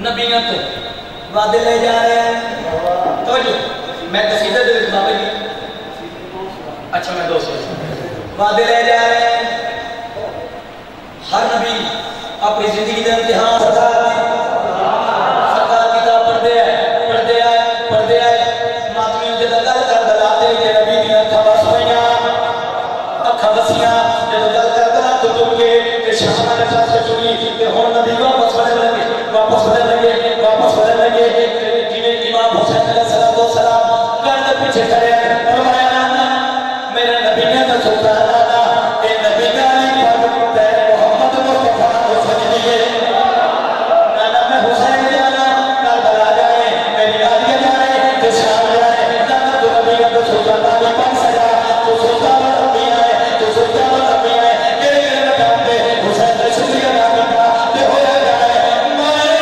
نبیوں تو وعدے لے جا رہے ہیں توجہ میں قصیدہ دے بابا جی اچھا میں دوست وعدے لے جا رہے ہیں ہر نبی اپنی زندگی کا امتحان سرکار کتاب پڑھتے آئے ماتمیوں کے دل کر دلاتے کہ نبی کی اکھا بس ہوئیاں اکھا بسیاں جب دل کر دلا تو تم کے کہ شہمہ نے ساتھ سے چلی کہ ہون نبی واپس بدل لگے جنہیں امام حسین علیہ السلام گرد پیچھے کھڑے فرمایا نانا میرے نبی نے تو سلطان نانا اے نبی کا علی پر تیرے محمد مصطفیٰ حسین لیے نانا میں حسین جانا کربلا جائے میری عالیہ جائے تو شام جائے نانا تو نبی کا تو سلطان علی پر سجا تو سلطان ربی آئے تو سلطان ربی آئے گرے مقام پہ حسین نے شکریہ نامی کا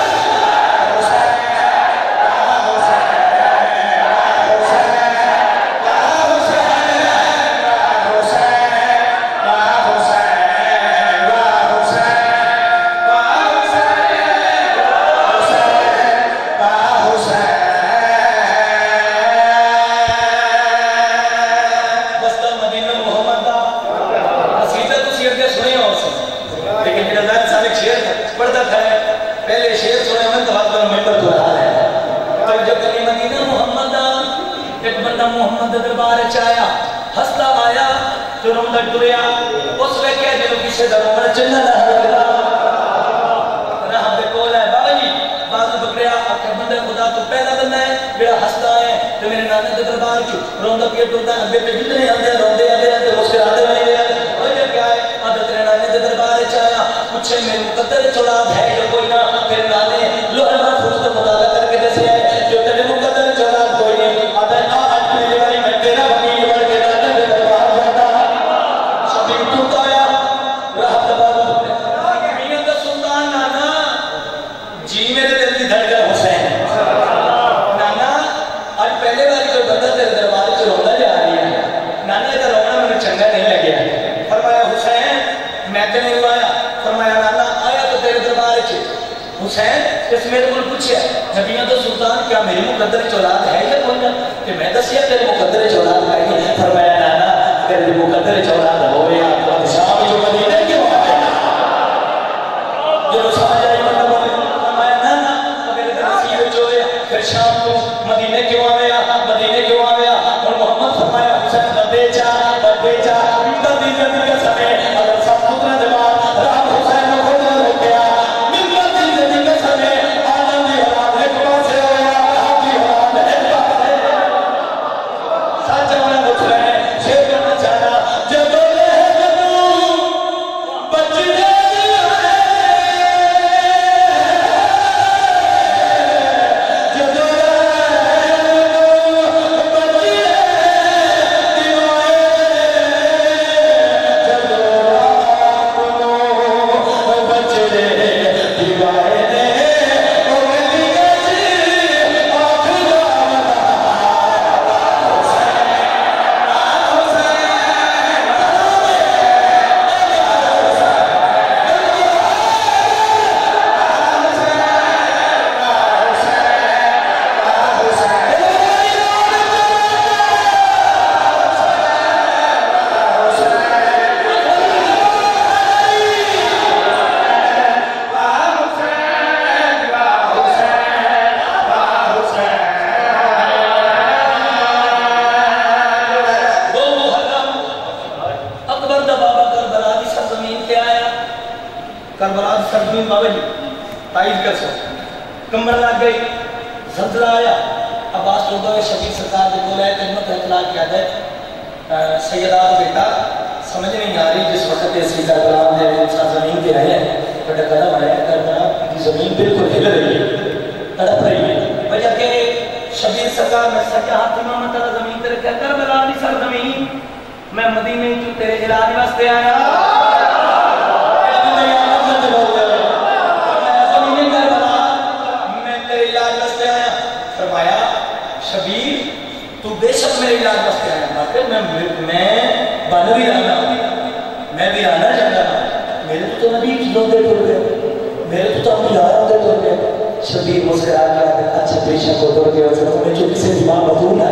کہ ہو جائے کمر لگ گئی زلزلہ آیا عباس لوگوں نے شبیر سرکار کے بولا ہے کہ امت اطلاع کیا ہے سیدہ بیٹا سمجھ نہیں آ رہی جس وقت اسی کربلا دے زمین پہ آئے ہیں بڑا قدم آیا کربلا کی زمین بالکل ہل رہی ہے تڑپ رہی ہے وجہ کہ شبیر سرکار میں سچا ہاتھ امامت اللہ زمین پہ رکھا کربلا دی سر زمین میں مدینے تو تیرے علاج واسطے آیا فرمایا شبیر تو بے شک میرے علاج واسطے آیا مگر میں بن بھی رہنا میں بھی آنا چاہتا ہوں میرے تو نبی لوگ ٹر گئے میرے تو انبیاء ہوتے ٹر گئے شبیر مسکرا کے آتے اچھا بے شک وہ ٹر گئے میں جو کسی امام مظلوم ہے